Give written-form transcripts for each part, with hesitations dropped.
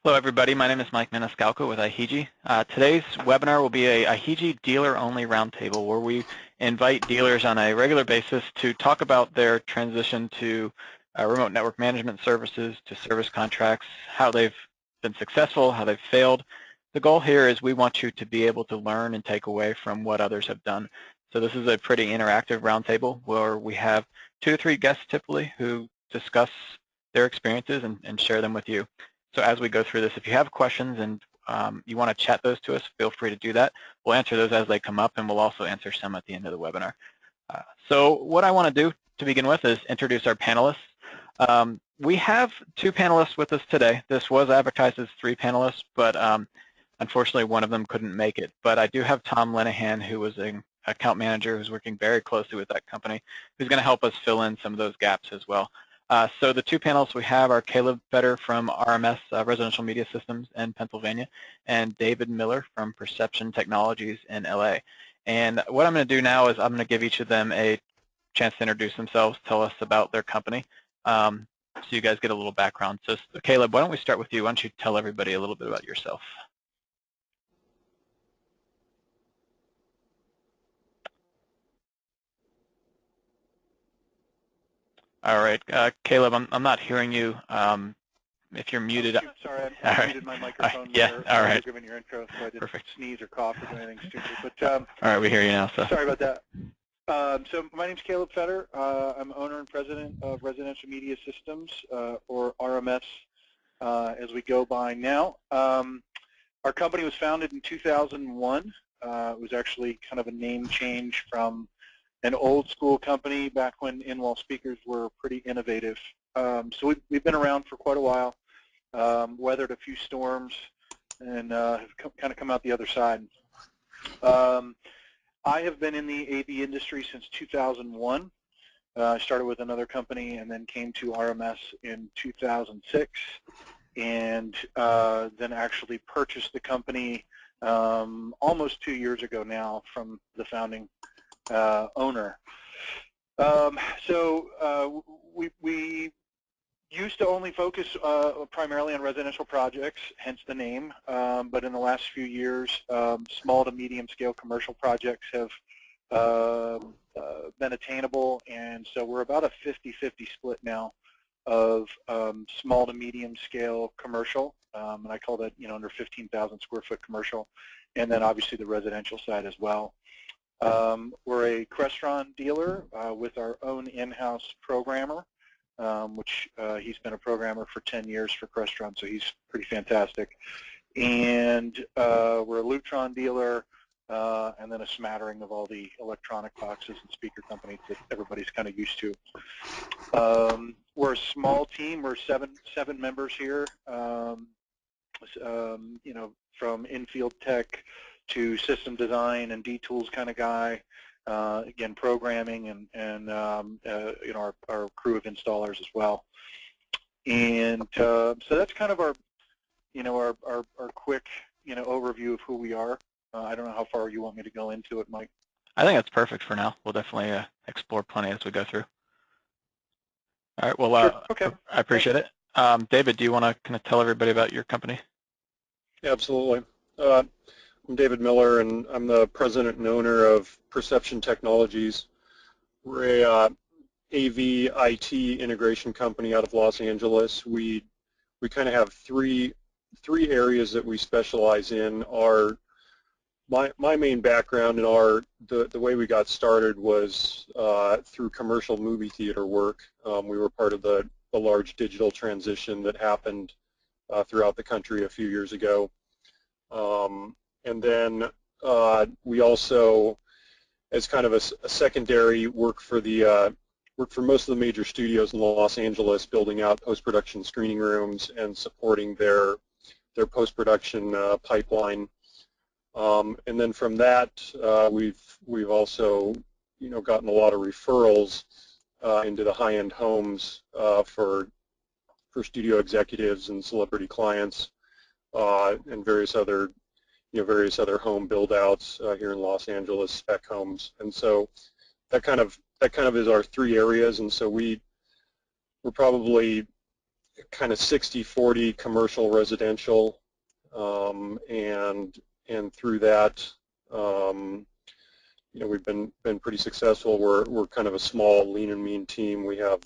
Hello, everybody. My name is Mike Maniscalco with IHEGI. Today's webinar will be a IHEGI dealer-only roundtable where we invite dealers on a regular basis to talk about their transition to remote network management services, to service contracts, how they've been successful, how they've failed. The goal here is we want you to be able to learn and take away from what others have done. So this is a pretty interactive roundtable where we have 2 to 3 guests typically who discuss their experiences and share them with you. So as we go through this, if you have questions and you want to chat those to us, feel free to do that. We'll answer those as they come up, and we'll also answer some at the end of the webinar. So what I want to do to begin with is introduce our panelists. We have 2 panelists with us today. This was advertised as 3 panelists, but unfortunately one of them couldn't make it. But I do have Tom Linehan, who was an account manager who's working very closely with that company, who's going to help us fill in some of those gaps as well. So the 2 panelists we have are Caleb Fetter from RMS Residential Media Systems in Pennsylvania and David Miller from Perception Technologies in LA. And what I'm going to do now is I'm going to give each of them a chance to introduce themselves, tell us about their company, so you guys get a little background. So Caleb, why don't we start with you? Why don't you tell everybody a little bit about yourself? All right, Caleb, I'm not hearing you. If you're muted. Oh, shoot, sorry, I muted my microphone. Yeah, all right. Giving your intro, so I didn't Perfect. sneeze or cough or do anything stupid. But all right, we hear you now. So sorry about that. So my name's Caleb Fetter. I'm owner and president of Residential Media Systems, or RMS, as we go by now. Our company was founded in 2001. It was actually kind of a name change from an old school company back when in-wall speakers were pretty innovative. So we've been around for quite a while, weathered a few storms, and have kind of come out the other side. I have been in the AV industry since 2001. I started with another company and then came to RMS in 2006, and then actually purchased the company almost 2 years ago now from the founding owner. We used to only focus primarily on residential projects, hence the name, but in the last few years, small to medium scale commercial projects have been attainable, and so we're about a 50-50 split now of small to medium scale commercial, and I call that under 15,000 square foot commercial, and then obviously the residential side as well. We're a Crestron dealer with our own in-house programmer, which he's been a programmer for 10 years for Crestron, so he's pretty fantastic. And we're a Lutron dealer, and then a smattering of all the electronic boxes and speaker companies that everybody's kind of used to. We're a small team. We're seven members here, from infield tech to system design and D-tools kind of guy. Again, programming and our crew of installers as well. And so that's kind of our quick overview of who we are. I don't know how far you want me to go into it, Mike. I think that's perfect for now. We'll definitely explore plenty as we go through. All right. Well, sure. Okay. I appreciate it. David, do you want to kind of tell everybody about your company? Yeah, absolutely. I'm David Miller, and I'm the president and owner of Perception Technologies. We're a AV IT integration company out of Los Angeles. We kind of have three areas that we specialize in. My main background in the way we got started was through commercial movie theater work. We were part of the large digital transition that happened throughout the country a few years ago. And then we also, as kind of a secondary, work for most of the major studios in Los Angeles, building out post-production screening rooms and supporting their post-production pipeline. And then from that, we've also gotten a lot of referrals into the high-end homes for studio executives and celebrity clients and various other home build-outs here in Los Angeles, spec homes, and so that kind of is our 3 areas. And so we're probably kind of 60-40 commercial residential, and through that, you know, we've been pretty successful. We're kind of a small, lean and mean team. We have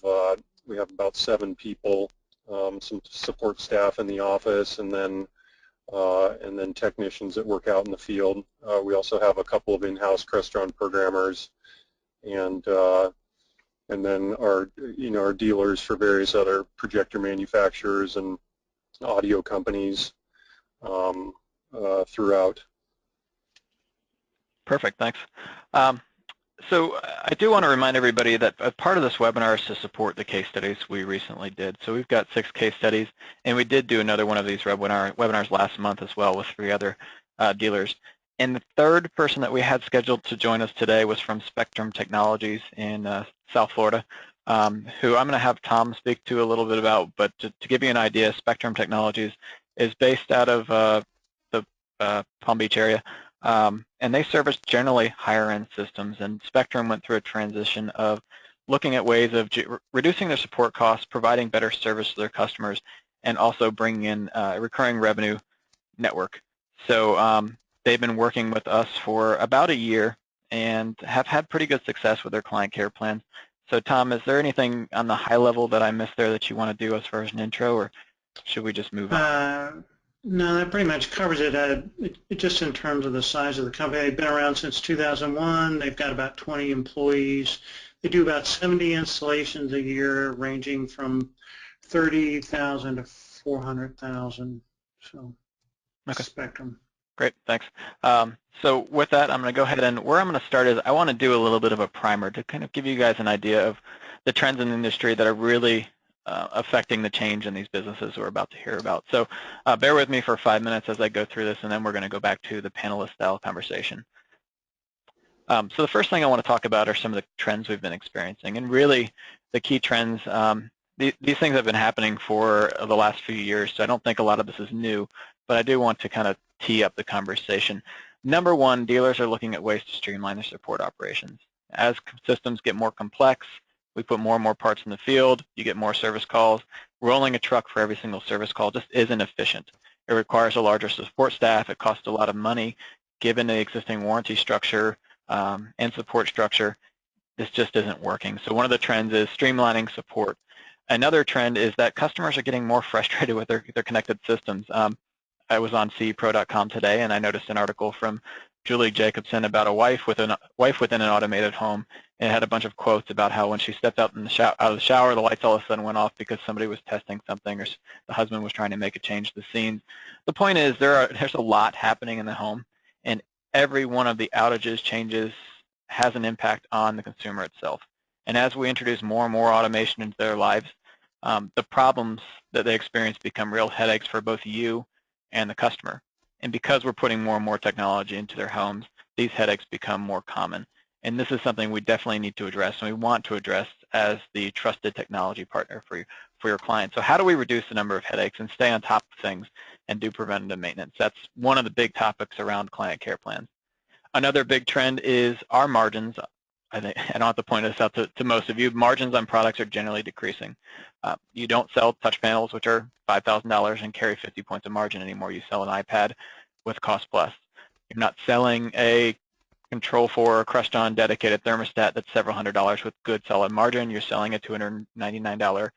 about 7 people, some support staff in the office, and then technicians that work out in the field. We also have a couple of in-house Crestron programmers, and then our dealers for various other projector manufacturers and audio companies throughout. Perfect, thanks. So I do want to remind everybody that a part of this webinar is to support the case studies we recently did. So we've got 6 case studies, and we did do another one of these webinars last month as well with 3 other dealers. And the third person that we had scheduled to join us today was from Spectrum Technologies in South Florida, who I'm going to have Tom speak to a little bit about. But to give you an idea, Spectrum Technologies is based out of the Palm Beach area. And they service generally higher-end systems, and Spectrum went through a transition of looking at ways of reducing their support costs, providing better service to their customers, and also bringing in a recurring revenue network. So they've been working with us for about a year and have had pretty good success with their client care plans. So Tom, is there anything on the high level that I missed there that you want to do as far as an intro, or should we just move on? No, that pretty much covers it. Just in terms of the size of the company, they've been around since 2001. They've got about 20 employees. They do about 70 installations a year, ranging from 30,000 to 400,000. So, okay. Spectrum. Great, thanks. So with that, I'm going to go ahead, and where I'm going to start is I want to do a little bit of a primer to kind of give you guys an idea of the trends in the industry that are really affecting the change in these businesses we're about to hear about. So bear with me for 5 minutes as I go through this, and then we're going to go back to the panelist-style conversation. So the first thing I want to talk about are some of the trends we've been experiencing, and really the key trends. These things have been happening for the last few years, so I don't think a lot of this is new, but I do want to kind of tee up the conversation. Number one, dealers are looking at ways to streamline their support operations. As systems get more complex, we put more and more parts in the field, you get more service calls. Rolling a truck for every single service call just isn't efficient. It requires a larger support staff, it costs a lot of money. Given the existing warranty structure and support structure, this just isn't working. So one of the trends is streamlining support. Another trend is that customers are getting more frustrated with their connected systems. I was on CEPro.com today, and I noticed an article from Julie Jacobson about a wife within an automated home, and it had a bunch of quotes about how when she stepped out of the shower, the lights all of a sudden went off because somebody was testing something, or the husband was trying to make a change to the scene. The point is there's a lot happening in the home, and every one of the outages, changes, has an impact on the consumer itself. And as we introduce more and more automation into their lives, the problems that they experience become real headaches for both you and the customer. And because we're putting more and more technology into their homes, these headaches become more common. And this is something we definitely need to address, and we want to address as the trusted technology partner for your clients. So how do we reduce the number of headaches and stay on top of things and do preventative maintenance? That's one of the big topics around client care plans. Another big trend is our margins. I don't have to point this out to most of you. Margins on products are generally decreasing. You don't sell touch panels, which are $5,000 and carry 50 points of margin anymore. You sell an iPad with Cost Plus. You're not selling a Control 4 or Crestron dedicated thermostat that's several $100s with good solid margin. You're selling a $299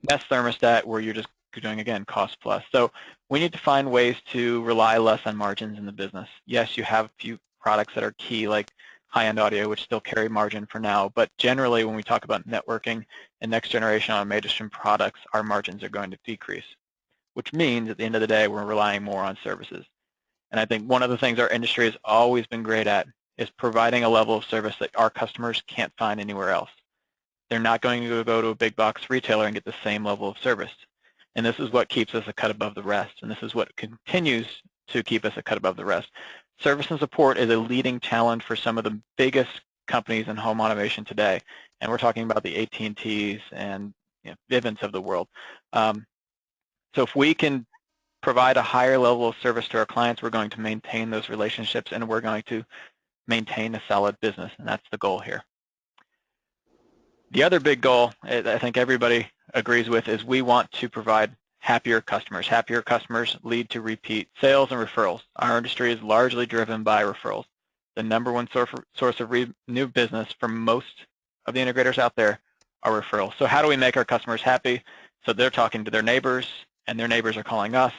Nest thermostat where you're just doing, again, Cost Plus. So we need to find ways to rely less on margins in the business. Yes, you have a few products that are key, like high-end audio, which still carry margin for now, but generally when we talk about networking and next generation automation products, our margins are going to decrease, which means at the end of the day we're relying more on services. And I think one of the things our industry has always been great at is providing a level of service that our customers can't find anywhere else. They're not going to go to a big box retailer and get the same level of service. And this is what keeps us a cut above the rest, and this is what continues to keep us a cut above the rest. Service and support is a leading challenge for some of the biggest companies in home automation today, and we're talking about the AT&Ts and Vivint of the world. So if we can provide a higher level of service to our clients, we're going to maintain those relationships, and we're going to maintain a solid business, and that's the goal here. The other big goal, I think everybody agrees with is we want to provide happier customers. Happier customers lead to repeat sales and referrals. Our industry is largely driven by referrals. The number one source of new business for most of the integrators out there are referrals. So how do we make our customers happy? So they're talking to their neighbors, and their neighbors are calling us.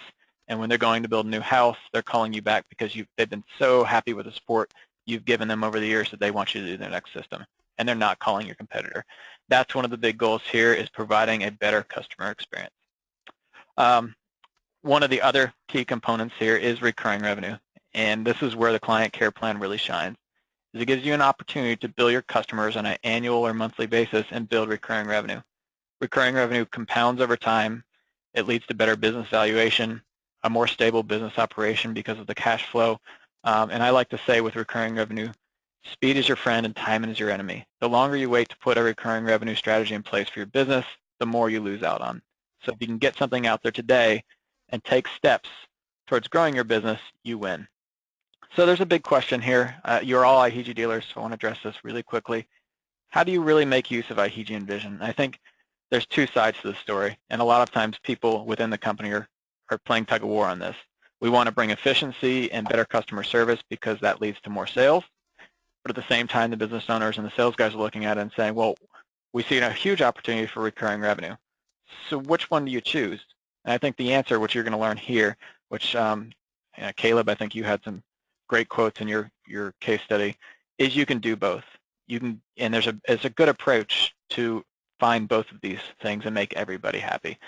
And when they're going to build a new house, they're calling you back because they've been so happy with the support you've given them over the years that they want you to do their next system. And they're not calling your competitor. That's one of the big goals here, is providing a better customer experience. One of the other key components here is recurring revenue. And this is where the client care plan really shines. It gives you an opportunity to bill your customers on an annual or monthly basis and build recurring revenue. Recurring revenue compounds over time. It leads to better business valuation, a more stable business operation because of the cash flow. And I like to say with recurring revenue, speed is your friend and time is your enemy. The longer you wait to put a recurring revenue strategy in place for your business, the more you lose out on. So if you can get something out there today and take steps towards growing your business, you win. So there's a big question here. You're all IHG dealers, so I want to address this really quickly. How do you really make use of IHG Envision? I think there's two sides to the story, and a lot of times people within the company are playing tug of war on this. We want to bring efficiency and better customer service because that leads to more sales. But at the same time, the business owners and the sales guys are looking at it and saying, well, we see a huge opportunity for recurring revenue. So which one do you choose? And I think the answer, which you're going to learn here, which Caleb, I think you had some great quotes in your case study, is you can do both. You can, and it's a good approach to find both of these things and make everybody happy.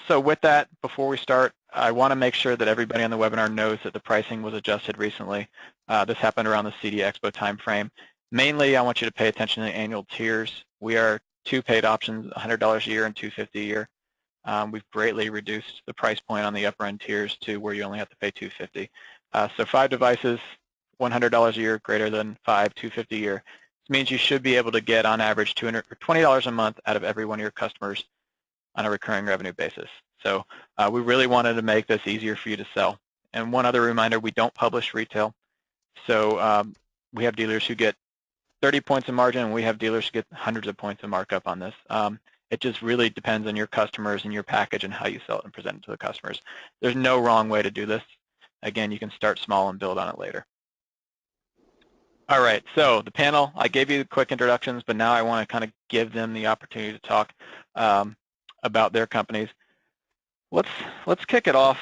So with that, before we start, I want to make sure that everybody on the webinar knows that the pricing was adjusted recently. This happened around the CD Expo timeframe. Mainly, I want you to pay attention to the annual tiers. We are two paid options, $100 a year and $250 a year. We've greatly reduced the price point on the upper end tiers to where you only have to pay $250. So 5 devices, $100 a year, greater than 5, $250 a year. This means you should be able to get on average $20 a month out of every one of your customers on a recurring revenue basis. So we really wanted to make this easier for you to sell. And one other reminder, we don't publish retail. So we have dealers who get 30 points of margin, and we have dealers who get hundreds of points of markup on this. It just really depends on your customers and your package and how you sell it and present it to the customers. There's no wrong way to do this. Again, you can start small and build on it later. All right, so the panel, I gave you quick introductions, but now I want to kind of give them the opportunity to talk about their companies. Let's kick it off.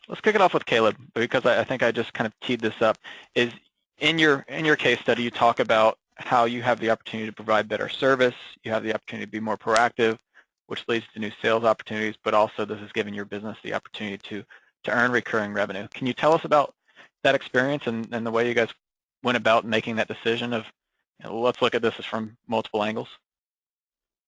Let's kick it off with Caleb, because I think I just kind of teed this up. Is in your case study, you talk about how you have the opportunity to provide better service, you have the opportunity to be more proactive, which leads to new sales opportunities, but also this is giving your business the opportunity to earn recurring revenue. Can you tell us about that experience and the way you guys went about making that decision of, let's look at this from multiple angles?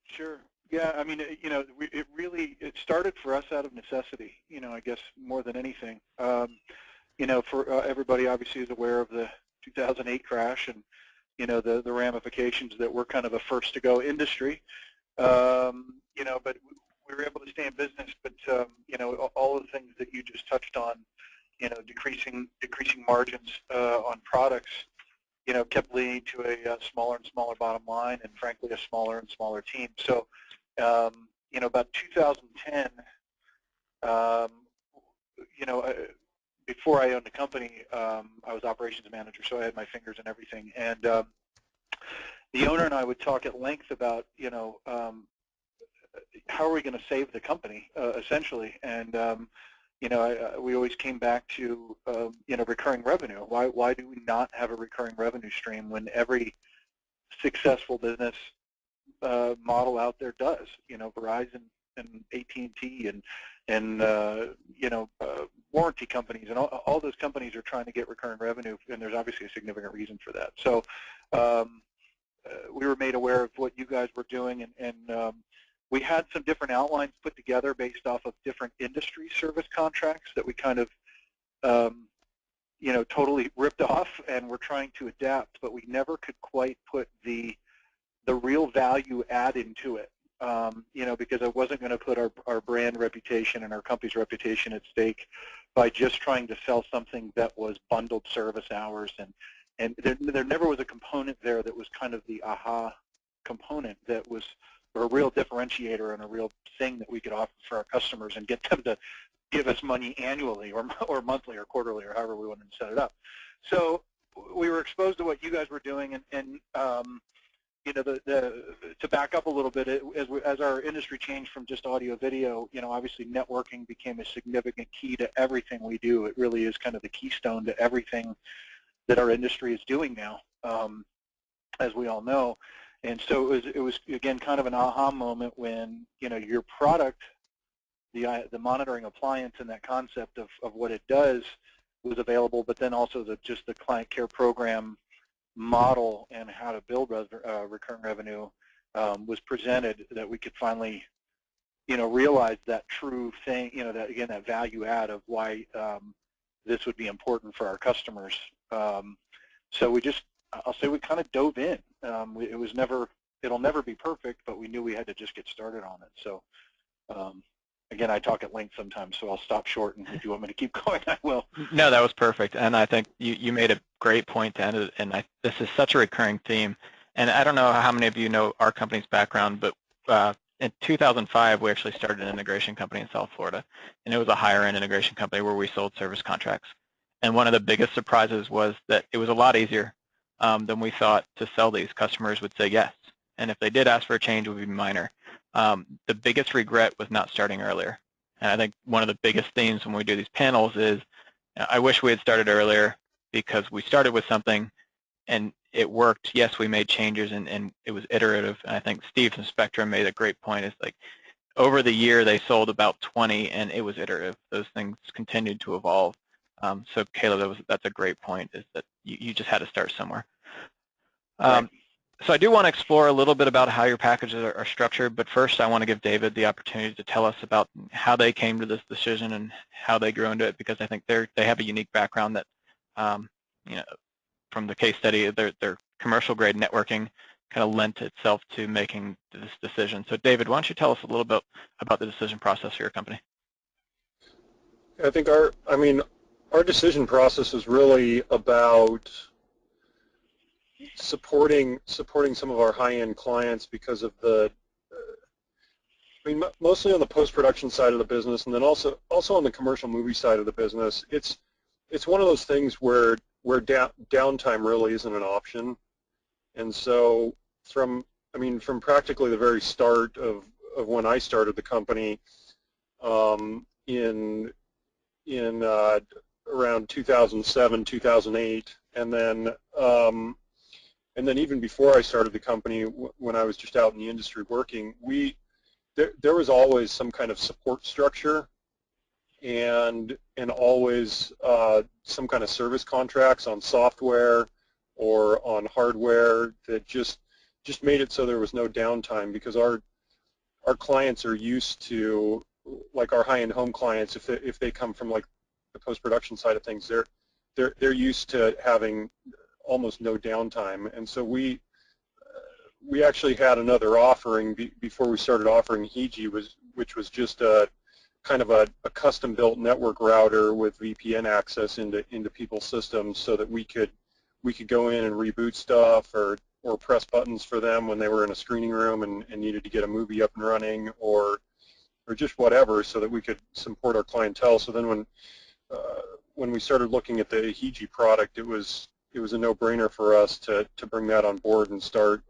Sure. Yeah, I mean, it started for us out of necessity, I guess more than anything. For everybody obviously is aware of the 2008 crash and, the ramifications that we're kind of a first-to-go industry. But we were able to stay in business, but, all of the things that you just touched on, decreasing margins on products, kept leading to a smaller and smaller bottom line and, frankly, a smaller and smaller team. So, about 2010, before I owned the company, I was operations manager, so I had my fingers in everything. And the owner and I would talk at length about, how are we going to save the company, essentially. And, we always came back to, recurring revenue. Why do we not have a recurring revenue stream when every successful business model out there does? Verizon and AT&T and warranty companies and all those companies are trying to get recurring revenue, and there's obviously a significant reason for that. So we were made aware of what you guys were doing, and we had some different outlines put together based off of different industry service contracts that we kind of, totally ripped off, and we're trying to adapt, but we never could quite put the real value add into it, because I wasn't going to put our brand reputation and our company's reputation at stake by just trying to sell something that was bundled service hours, and there never was a component there that was kind of the aha component that was or a real differentiator and a real thing that we could offer for our customers and get them to give us money annually or monthly or quarterly or however we wanted to set it up. So we were exposed to what you guys were doing, and you know, to back up a little bit, as our industry changed from just audio video, you know, obviously networking became a significant key to everything we do. It really is kind of the keystone to everything that our industry is doing now, as we all know. And so it was again kind of an aha moment when, you know, your product, the monitoring appliance and that concept of what it does was available, but then also just the client care program model and how to build recurring revenue was presented, that we could finally, you know, realize that true thing, you know, that again, that value add of why this would be important for our customers. So we just, I'll say we kind of dove in. It was never, it'll never be perfect, but we knew we had to just get started on it. So again, I talk at length sometimes, so I'll stop short, and if you want me to keep going, I will. No, that was perfect, and I think you made a great point to end it, and this is such a recurring theme. And I don't know how many of you know our company's background, but in 2005, we actually started an integration company in South Florida, and it was a higher-end integration company where we sold service contracts. And one of the biggest surprises was that it was a lot easier than we thought to sell these. Customers would say yes, and if they did ask for a change, it would be minor. The biggest regret was not starting earlier. And I think one of the biggest themes when we do these panels is, I wish we had started earlier, because we started with something and it worked. Yes, we made changes and it was iterative. And I think Steve from Spectrum made a great point. Is like, over the year they sold about 20 and it was iterative. Those things continued to evolve. So Caleb, that's a great point, is that you just had to start somewhere. Right. So I do want to explore a little bit about how your packages are structured, but first I want to give David the opportunity to tell us about how they came to this decision and how they grew into it, because I think they have a unique background that, you know, from the case study, their commercial grade networking kind of lent itself to making this decision. So David, why don't you tell us a little bit about the decision process for your company? I think our decision process is really about supporting some of our high-end clients because of the, mostly on the post-production side of the business, and then also on the commercial movie side of the business. It's one of those things where downtime really isn't an option. And so from practically the very start of when I started the company in around 2007, 2008, and then even before I started the company, when I was just out in the industry working, there was always some kind of support structure and always some kind of service contracts on software or on hardware that just made it so there was no downtime, because our clients are used to, like our high-end home clients, if they come from like the post-production side of things, they're used to having almost no downtime. And so we actually had another offering before we started offering HEGI, which was just a kind of a custom-built network router with VPN access into people's systems, so that we could go in and reboot stuff or press buttons for them when they were in a screening room and needed to get a movie up and running, or just whatever, so that we could support our clientele. So then when we started looking at the HEGI product, it was a no-brainer for us to bring that on board and start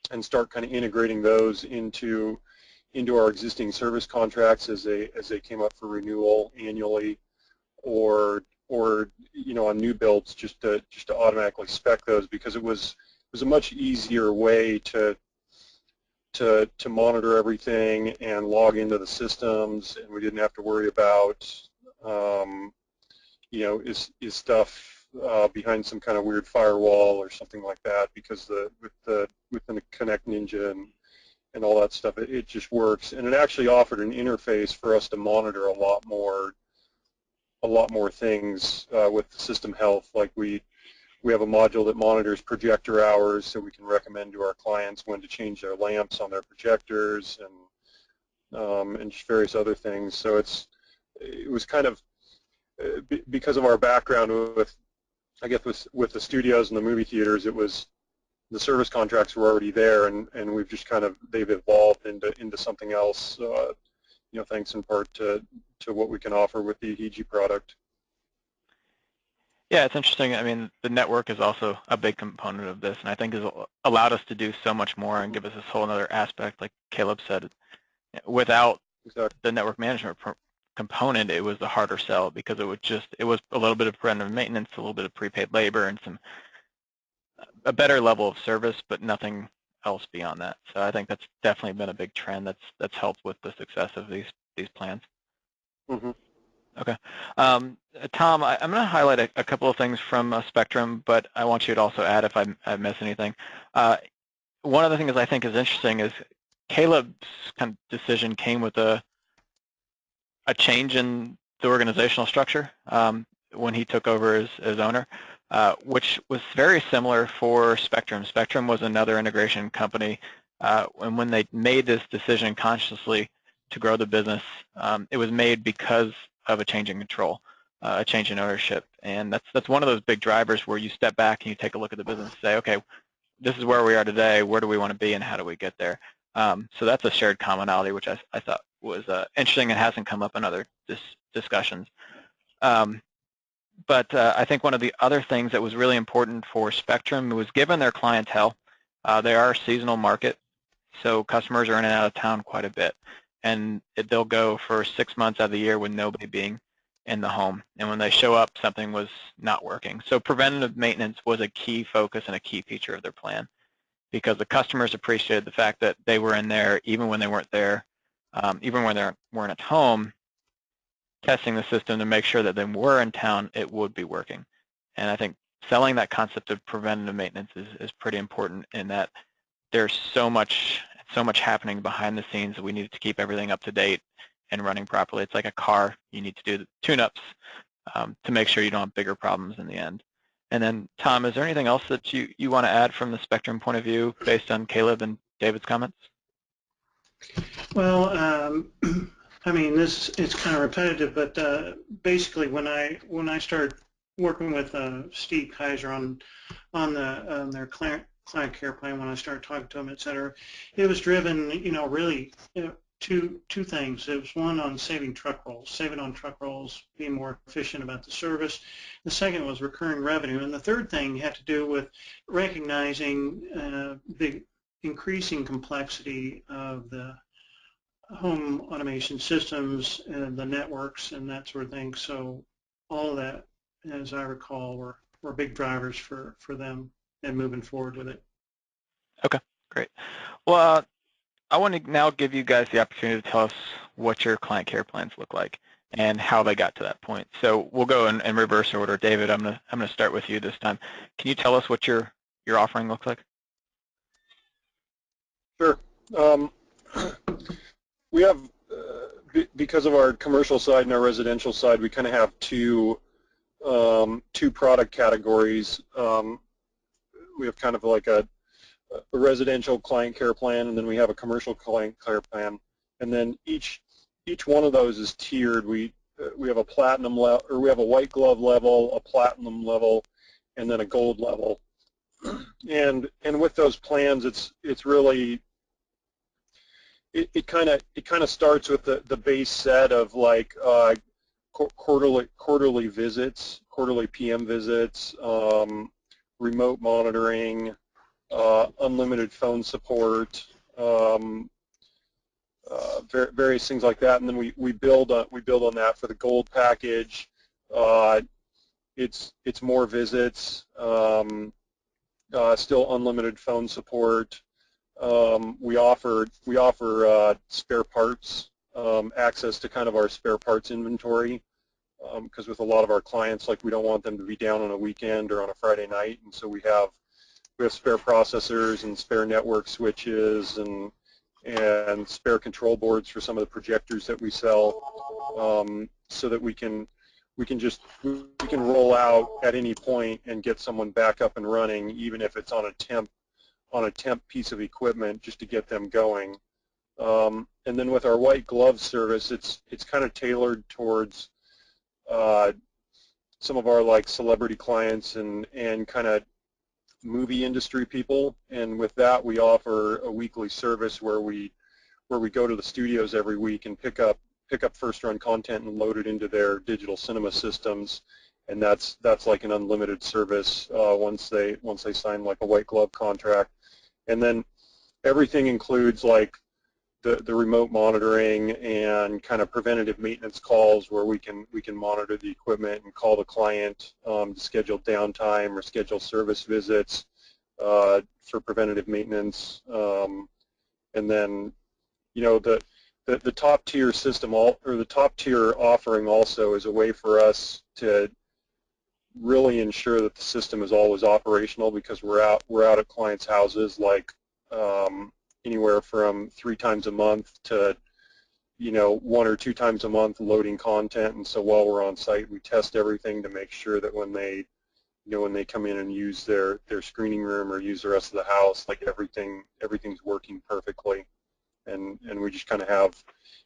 kind of integrating those into our existing service contracts as they came up for renewal annually, or you know, on new builds, just to automatically spec those, because it was a much easier way to monitor everything and log into the systems, and we didn't have to worry about you know, is stuff behind some kind of weird firewall or something like that, because within the Connect Ninja and all that stuff, it just works. And it actually offered an interface for us to monitor a lot more things with the system health. Like we have a module that monitors projector hours, so we can recommend to our clients when to change their lamps on their projectors, and just various other things. So it was kind of, because of our background with, I guess, with the studios and the movie theaters, it was the service contracts were already there, and we've just they've evolved into something else. Thanks in part to what we can offer with the AHEG product. Yeah, it's interesting. I mean, the network is also a big component of this, and I think has allowed us to do so much more and give us this whole other aspect, like Caleb said. Without the network management component, it was the harder sell because it was a little bit of preventive maintenance, a little bit of prepaid labor, and a better level of service, but nothing else beyond that. So I think that's definitely been a big trend that's helped with the success of these plans. Mm-hmm. Okay. Tom, I'm going to highlight a couple of things from Spectrum, but I want you to also add if I miss anything. One of the things I think is interesting is Caleb's kind of decision came with a change in the organizational structure when he took over as owner, which was very similar for Spectrum. Spectrum was another integration company, and when they made this decision consciously to grow the business, it was made because of a change in control, a change in ownership, and that's one of those big drivers where you step back and you take a look at the business and say, okay, this is where we are today, where do we want to be, and how do we get there? So that's a shared commonality, which I thought was interesting and hasn't come up in other discussions. But I think one of the other things that was really important for Spectrum was given their clientele, they are a seasonal market, so customers are in and out of town quite a bit. And they'll go for 6 months out of the year with nobody being in the home. And when they show up, something was not working. So preventative maintenance was a key focus and a key feature of their plan because the customers appreciated the fact that they were in there even when they weren't there, even when they weren't at home, testing the system to make sure that they were in town, it would be working. And I think selling that concept of preventative maintenance is pretty important in that there's so much happening behind the scenes that we need to keep everything up to date and running properly. It's like a car. You need to do the tune-ups to make sure you don't have bigger problems in the end. And then, Tom, is there anything else that you want to add from the Spectrum point of view based on Caleb and David's comments? Well, I mean, it's kind of repetitive, but basically when I started working with Steve Kaiser on their client care plan, when I started talking to him, et cetera, it was driven, really two things. It was one on saving on truck rolls, being more efficient about the service. The second was recurring revenue, and the third thing had to do with recognizing the increasing complexity of the home automation systems and the networks and that sort of thing. So all of that, as I recall, were big drivers for them and moving forward with it. Okay, great. Well, I want to now give you guys the opportunity to tell us what your client care plans look like and how they got to that point. So we'll go in reverse order. David, I'm gonna start with you this time. Can you tell us what your offering looks like? Sure. We have, because of our commercial side and our residential side, we kind of have two product categories. We have kind of like a residential client care plan, and then we have a commercial client care plan. And then each one of those is tiered. We have a platinum level, or we have a white glove level, a platinum level, and then a gold level. And with those plans, it's really it kind of starts with the base set of like quarterly visits, quarterly PM visits, remote monitoring, unlimited phone support, various things like that, and then we build on that for the gold package. It's more visits, still unlimited phone support. We offer spare parts, access to kind of our spare parts inventory, because with a lot of our clients, like, we don't want them to be down on a weekend or on a Friday night, and so we have spare processors and spare network switches and spare control boards for some of the projectors that we sell, so that we can roll out at any point and get someone back up and running, even if it's on a temp piece of equipment, just to get them going. And then with our white glove service, it's kind of tailored towards some of our like celebrity clients and kind of movie industry people, and with that we offer a weekly service where we go to the studios every week and pick up first run content and load it into their digital cinema systems, and that's like an unlimited service once they sign like a white glove contract. And then everything includes like the remote monitoring and kind of preventative maintenance calls where we can monitor the equipment and call the client to schedule downtime or schedule service visits for preventative maintenance. And then, you know, the top tier system or the top tier offering also is a way for us to really ensure that the system is always operational, because we're out at clients' houses like anywhere from 3 times a month to, you know, 1 or 2 times a month loading content. And so while we're on site, we test everything to make sure that when they come in and use their screening room or use the rest of the house, like everything's working perfectly. And we just kind of have,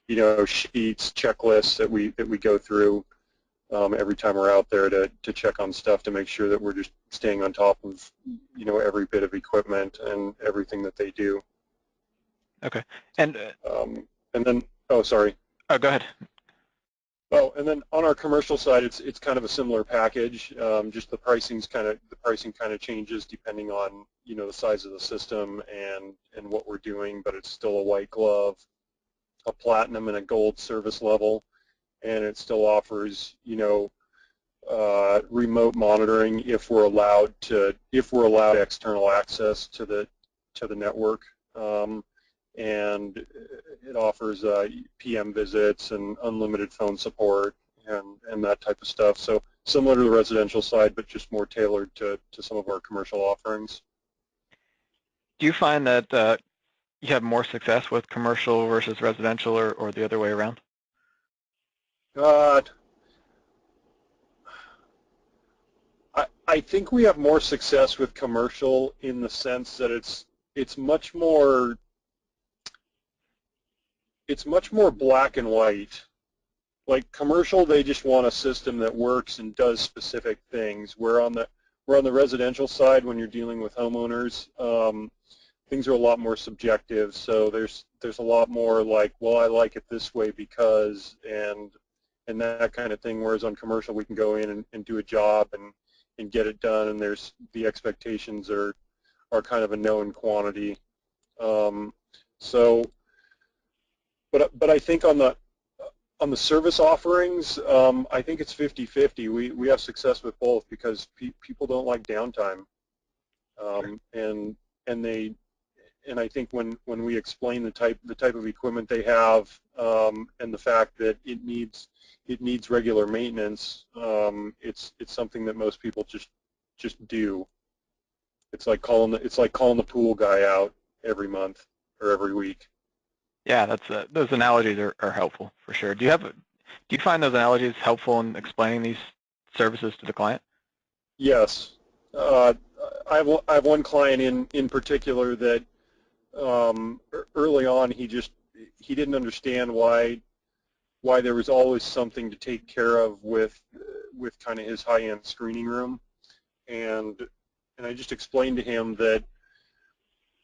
you know, sheets, checklists that we go through every time we're out there to check on stuff, to make sure that we're just staying on top of, you know, every bit of equipment and everything that they do. Okay. And then, oh, sorry. Oh, go ahead. Oh, and then on our commercial side, it's kind of a similar package. Just the pricing kind of changes depending on, you know, the size of the system and what we're doing, but it's still a white glove, a platinum, and a gold service level, and it still offers, you know, remote monitoring if we're allowed external access to the network. And it offers PM visits and unlimited phone support and that type of stuff. So similar to the residential side, but just more tailored to some of our commercial offerings. Do you find that you have more success with commercial versus residential, or the other way around? I think we have more success with commercial in the sense that it's much more black and white. Like commercial, they just want a system that works and does specific things. We're on the residential side, when you're dealing with homeowners, things are a lot more subjective. So there's a lot more like, well, I like it this way because, and that kind of thing. Whereas on commercial, we can go in and do a job and get it done, and there's the expectations are kind of a known quantity. But I think on the service offerings, I think it's 50-50. We have success with both because people don't like downtime, and I think when we explain the type of equipment they have, and the fact that it needs regular maintenance, it's something that most people just do. It's like calling the pool guy out every month or every week. Yeah, those analogies are helpful for sure. Do you find those analogies helpful in explaining these services to the client? Yes, I have one client in particular that early on he didn't understand why there was always something to take care of with kind of his high-end screening room, and I just explained to him that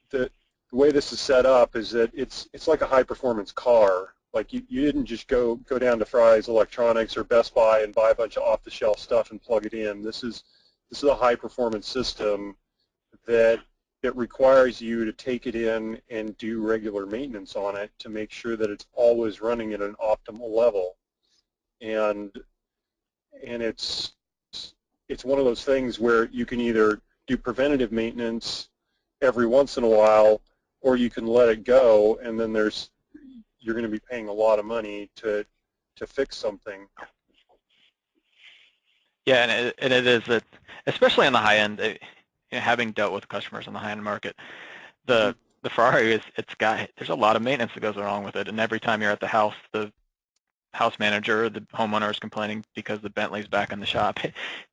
the way this is set up is that it's like a high-performance car. Like you didn't just go down to Fry's Electronics or Best Buy and buy a bunch of off-the-shelf stuff and plug it in. This is a high-performance system that requires you to take it in and do regular maintenance on it to make sure that it's always running at an optimal level. And it's one of those things where you can either do preventative maintenance every once in a while, or you can let it go, and then you're going to be paying a lot of money to fix something. Yeah, and it is that, especially on the high end, having dealt with customers on the high end market, the Ferrari there's a lot of maintenance that goes along with it, and every time you're at the house, the house manager, the homeowner is complaining because the Bentley's back in the shop.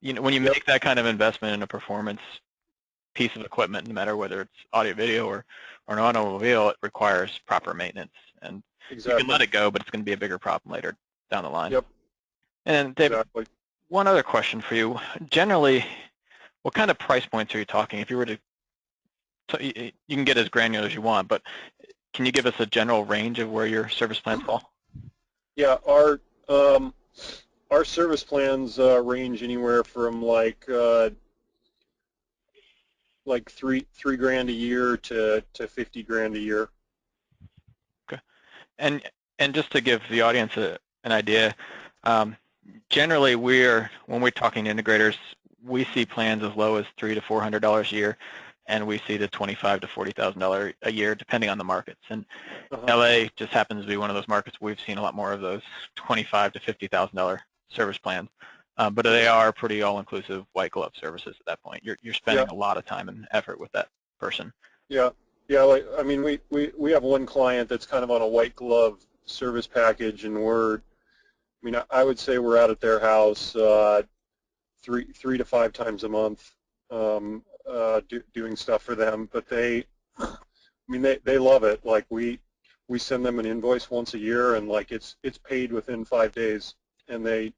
You know, when you make that kind of investment in a performance piece of equipment, no matter whether it's audio, video, or an automobile, it requires proper maintenance. And exactly. You can let it go, but it's going to be a bigger problem later down the line. Yep. And David, exactly. One other question for you. Generally, what kind of price points are you talking? If you were to, you can get as granular as you want, but can you give us a general range of where your service plans fall? Yeah, our service plans range anywhere from like three grand a year to 50 grand a year. Okay, and just to give the audience an idea, generally when we're talking integrators, we see plans as low as $300 to $400 a year, and we see the $25,000 to $40,000 a year, depending on the markets. And LA just happens to be one of those markets. We've seen a lot more of those $25,000 to $50,000 service plans, but they are pretty all-inclusive white glove services at that point. You're spending a lot of time and effort with that person. Yeah, yeah. Like, I mean, we have one client that's kind of on a white glove service package, and I would say we're out at their house 3 to 5 times a month doing stuff for them. But they love it. Like we send them an invoice once a year, and like it's paid within 5 days, and they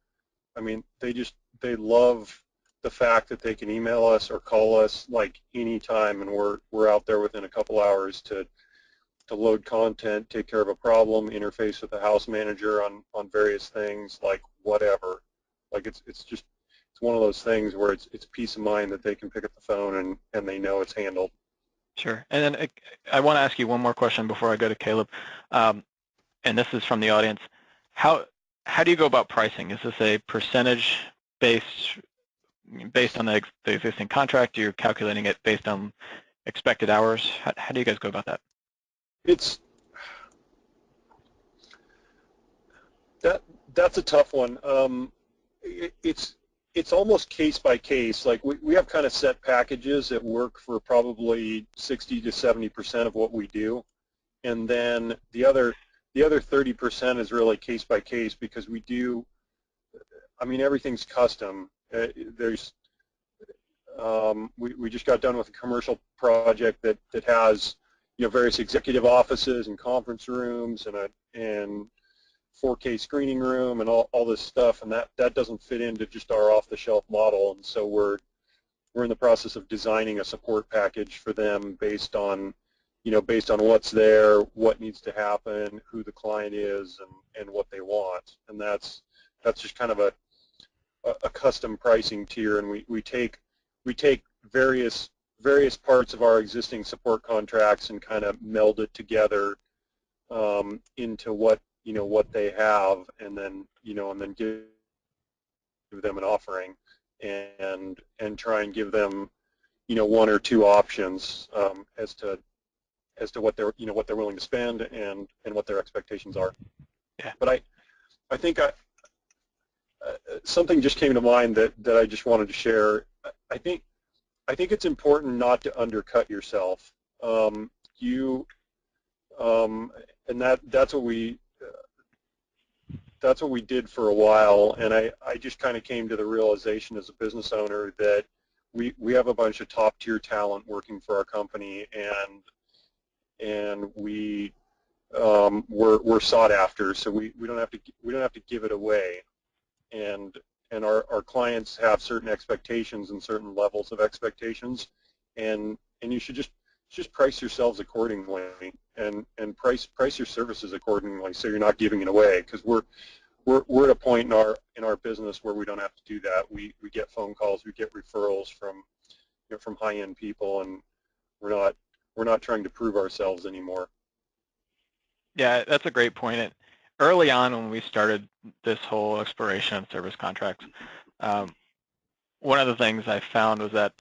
love the fact that they can email us or call us like anytime, and we're out there within a couple hours to load content, take care of a problem, interface with the house manager on various things, like whatever. Like it's one of those things where it's peace of mind that they can pick up the phone and they know it's handled. Sure. And then I want to ask you one more question before I go to Caleb, and this is from the audience. How do you go about pricing? Is this a percentage based on the existing contract? You're calculating it based on expected hours? How do you guys go about that? That's a tough one. It's almost case by case. Like we have kind of set packages that work for probably 60 to 70% of what we do, and then the other 30% is really case by case, because we do. I mean, everything's custom. We just got done with a commercial project that has various executive offices and conference rooms and 4K screening room and all this stuff, and that doesn't fit into just our off-the-shelf model, and so we're in the process of designing a support package for them based on what's there, what needs to happen, who the client is, and what they want, and that's just kind of a custom pricing tier, and we take various parts of our existing support contracts and kind of meld it together into what they have, and then give them an offering and try and give them one or two options as to what they're willing to spend and what their expectations are. Yeah. But I think something just came to mind that I just wanted to share. I think it's important not to undercut yourself. And that's what we did for a while, and I just kind of came to the realization as a business owner that we have a bunch of top tier talent working for our company, and we're sought after, so we don't have to give it away, and our clients have certain expectations and certain levels of expectations, and you should just price yourselves accordingly and price your services accordingly, so you're not giving it away, because we're at a point in our business where we don't have to do that. We get phone calls, we get referrals from high-end people, and we're not trying to prove ourselves anymore. Yeah, that's a great point. Early on, when we started this whole exploration of service contracts, one of the things I found was that,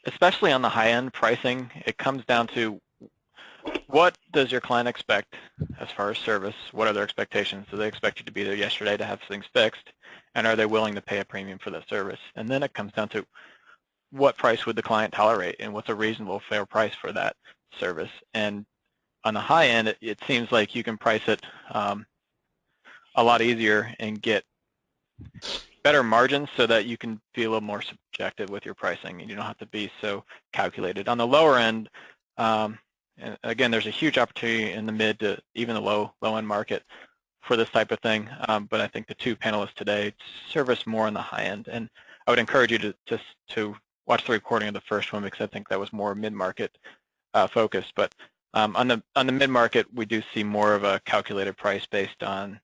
especially on the high-end pricing, it comes down to what does your client expect as far as service? What are their expectations? Do they expect you to be there yesterday to have things fixed? And are they willing to pay a premium for that service? And then it comes down to what price would the client tolerate, and what's a reasonable, fair price for that service? And on the high end, it seems like you can price it a lot easier and get better margins so that you can be a little more subjective with your pricing, and you don't have to be so calculated. On the lower end, and again, there's a huge opportunity in the mid to even the low-end market for this type of thing, but I think the two panelists today service more on the high end. And I would encourage you to watch the recording of the first one because I think that was more mid-market focused. But on the mid-market, we do see more of a calculated price based on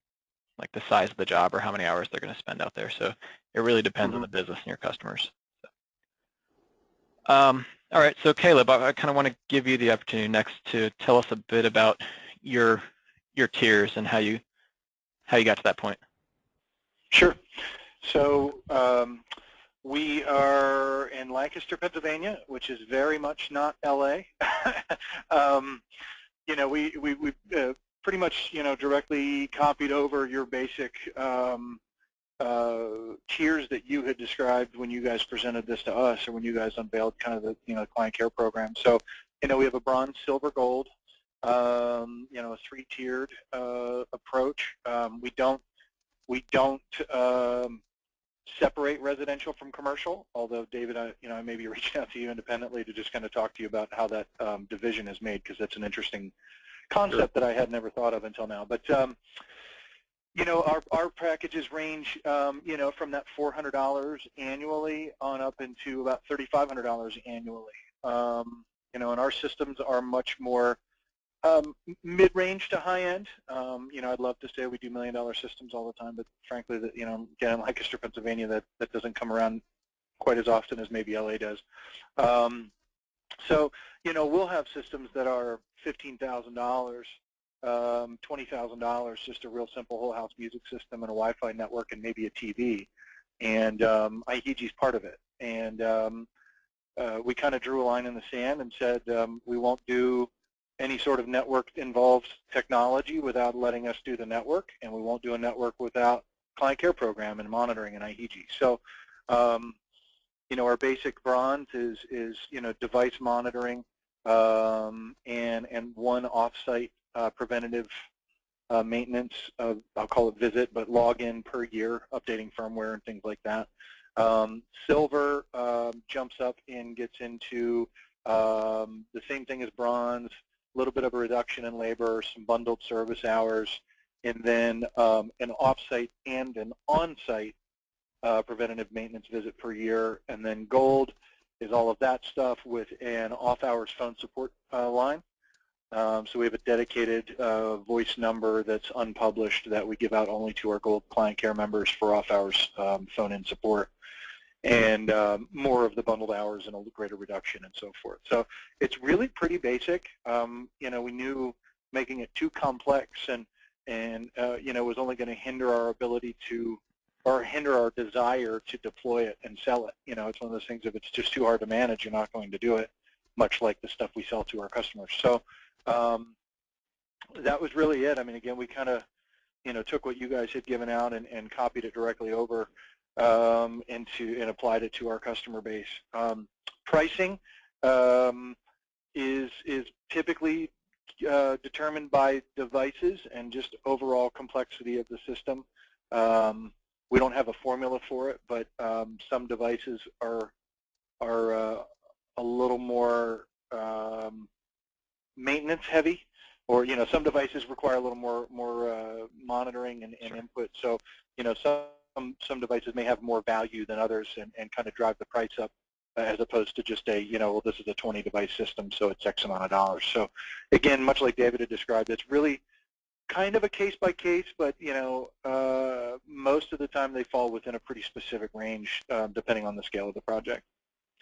like the size of the job or how many hours they're going to spend out there. So it really depends on the business and your customers. All right, so Caleb, I kind of want to give you the opportunity next to tell us a bit about your tiers and how you got to that point. Sure. So we are in Lancaster, Pennsylvania, which is very much not LA. You know, we pretty much, you know, directly copied over your basic tiers that you had described when you guys presented this to us, or when you guys unveiled kind of the, you know, client care program. So, you know, we have a bronze, silver, gold, you know, a three-tiered approach. We don't separate residential from commercial, although David, you know, I may be reaching out to you independently to just kind of talk to you about how that division is made, because that's an interesting concept that I had never thought of until now. But you know, our packages range, you know, from that $400 annually on up into about $3,500 annually. You know, and our systems are much more mid-range to high-end. You know, I'd love to say we do million-dollar systems all the time, but frankly, that, you know, again, in Lancaster, Pennsylvania, that doesn't come around quite as often as maybe LA does. So, you know, we'll have systems that are $15,000. $20,000, just a real simple whole house music system and a Wi-Fi network and maybe a TV, and IHEG's part of it. And we kind of drew a line in the sand and said we won't do any sort of network involves technology without letting us do the network, and we won't do a network without client care program and monitoring and IHEG. So, you know, our basic bronze is you know, device monitoring and one off-site preventative maintenance of, I'll call it visit, but login per year, updating firmware and things like that. Silver jumps up and gets into the same thing as bronze, a little bit of a reduction in labor, some bundled service hours, and then an off-site and an on-site preventative maintenance visit per year. And then gold is all of that stuff with an off-hours phone support line. So we have a dedicated voice number that's unpublished that we give out only to our gold client care members for off-hours phone-in support, and more of the bundled hours and a greater reduction and so forth. So it's really pretty basic. You know, we knew making it too complex and you know, was only going to hinder our ability to, or hinder our desire to deploy it and sell it. You know, it's one of those things, if it's just too hard to manage, you're not going to do it, much like the stuff we sell to our customers. So that was really it. I mean, again, we kind of, you know, took what you guys had given out and copied it directly over and applied it to our customer base. Pricing is typically determined by devices and just overall complexity of the system. We don't have a formula for it, but some devices are a little more maintenance heavy, or, you know, some devices require a little more monitoring and input. So, you know, some devices may have more value than others and kind of drive the price up, as opposed to just a, you know, well, this is a 20 device system, so it's X amount of dollars. So again, much like David had described, it's really kind of a case by case, but, you know, most of the time they fall within a pretty specific range depending on the scale of the project.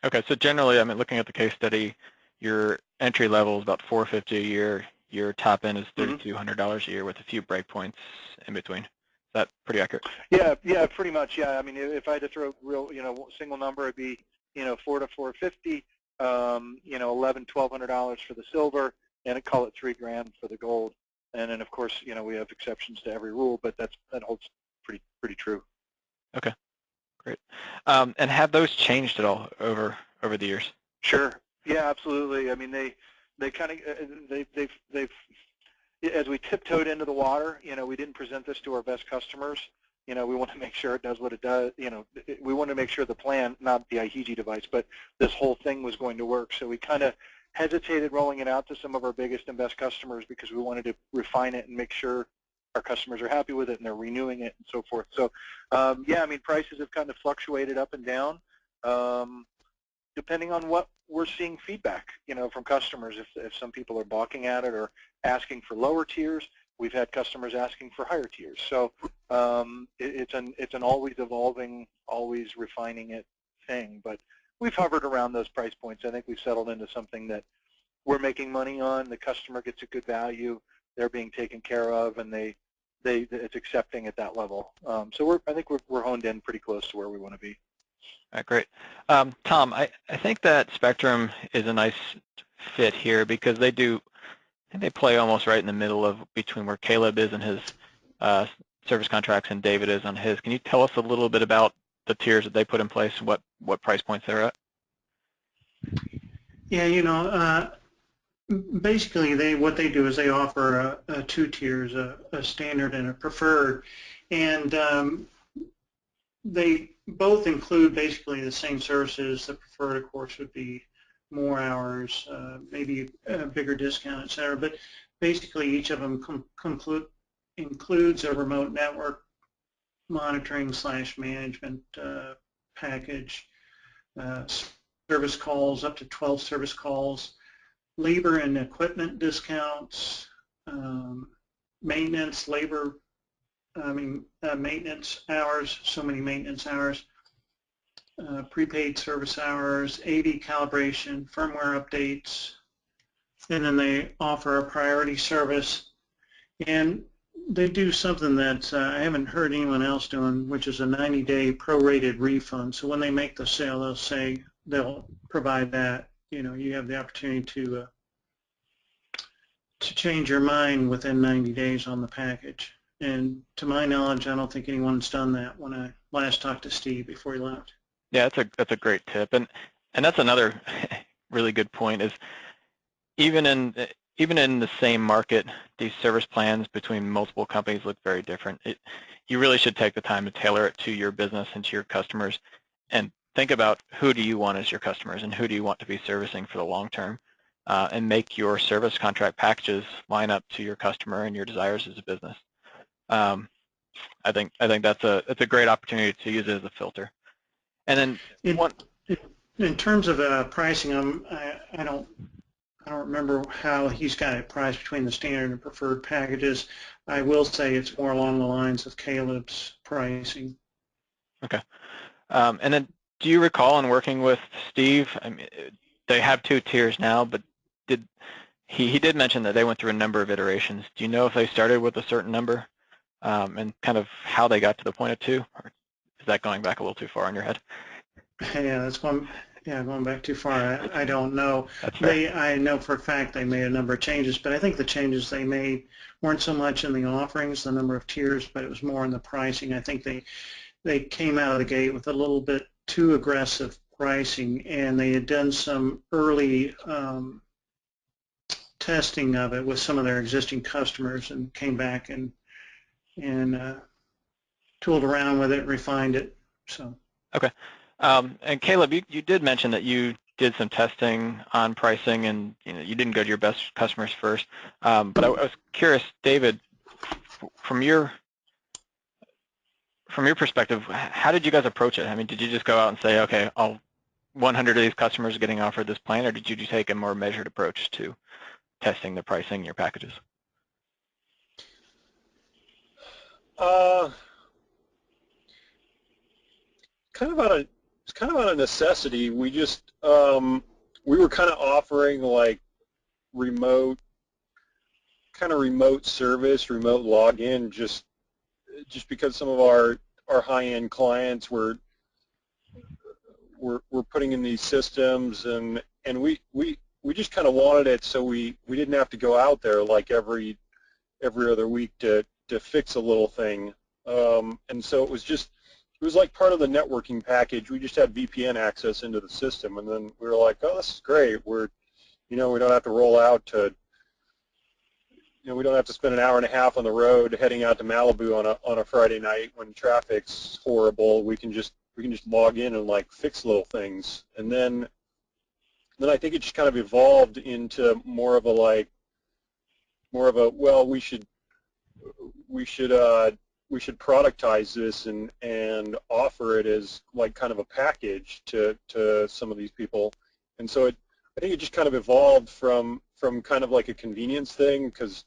Okay, so generally, I mean, looking at the case study, your entry level is about $450 a year. Your top end is $3,200 a year with a few breakpoints in between. Is that pretty accurate? Yeah, pretty much. Yeah, I mean, if I had to throw a real, you know, single number, it'd be, you know, $400 to $450, you know, $1,100, $1,200 for the silver, and I'd call it $3,000 for the gold. And then, of course, you know, we have exceptions to every rule, but that holds pretty true. Okay, great. And have those changed at all over the years? Sure. Yeah, absolutely. I mean, they kind of they've as we tiptoed into the water, you know, we didn't present this to our best customers. You know, we want to make sure it does what it does. You know, we want to make sure the plan, not the IHEG device, but this whole thing was going to work. So we kind of hesitated rolling it out to some of our biggest and best customers because we wanted to refine it and make sure our customers are happy with it and they're renewing it and so forth. So yeah, I mean, prices have kind of fluctuated up and down depending on what we're seeing feedback, from customers. If some people are balking at it or asking for lower tiers, we've had customers asking for higher tiers. So it's an always evolving, always refining it thing. But we've hovered around those price points. I think we've settled into something that we're making money on. The customer gets a good value. They're being taken care of, and it's accepting at that level. So I think we're honed in pretty close to where we want to be. All right, great. Tom, I think that Spectrum is a nice fit here because I think they play almost right in the middle of between where Caleb is in his service contracts and David is on his. Can you tell us a little bit about the tiers that they put in place and what price points they're at? Yeah, basically what they do is they offer two tiers, a standard and a preferred, and they both include basically the same services. The preferred, of course, would be more hours, maybe a bigger discount, et cetera. But basically, each of them includes a remote network monitoring / management package, service calls, up to 12 service calls, labor and equipment discounts, maintenance hours, so many maintenance hours, prepaid service hours, AV calibration, firmware updates, and then they offer a priority service. And they do something that I haven't heard anyone else doing, which is a 90-day prorated refund. So when they make the sale, they'll provide that. You have the opportunity to change your mind within 90 days on the package. And to my knowledge, I don't think anyone's done that when I last talked to Steve before he left. Yeah, that's a great tip, and that's another really good point. Is even in the same market, these service plans between multiple companies look very different. You really should take the time to tailor it to your business and to your customers, and think about who do you want as your customers and who do you want to be servicing for the long term, and make your service contract packages line up to your customer and your desires as a business. I think that's a great opportunity to use it as a filter. And then in terms of pricing, I don't remember how he's got it priced between the standard and preferred packages. I will say it's more along the lines of Caleb's pricing. Okay. And then do you recall in working with Steve, I mean, they have two tiers now, but he did mention that they went through a number of iterations. Do you know if they started with a certain number and kind of how they got to the point of two? Or is that going back a little too far in your head? Yeah, that's going back too far. I don't know. That's fair. I know for a fact they made a number of changes, but I think the changes they made weren't so much in the offerings, the number of tiers, but it was more in the pricing. I think they came out of the gate with a little bit too aggressive pricing, and they had done some early testing of it with some of their existing customers and came back and tooled around with it, refined it. So. Okay. And Caleb, you did mention that you did some testing on pricing, and you didn't go to your best customers first. But I was curious, David, from your perspective, how did you guys approach it? I mean, did you just go out and say, okay, 100 of these customers are getting offered this plan, or did you take a more measured approach to testing the pricing in your packages? It's kind of out of necessity. We just we were kind of offering like remote service, remote login, just because some of our high-end clients were putting in these systems, and we just kind of wanted it so we didn't have to go out there like every other week to fix a little thing, and so it was like part of the networking package. We just had VPN access into the system, and then we were like, oh, this is great. We don't have to roll out to, we don't have to spend an hour and a half on the road heading out to Malibu on a Friday night when traffic's horrible. We can just log in and like fix little things, and then I think it just kind of evolved into more of a well, we should we should productize this and offer it as like kind of a package to some of these people. And so I think it just kind of evolved from kind of like a convenience thing because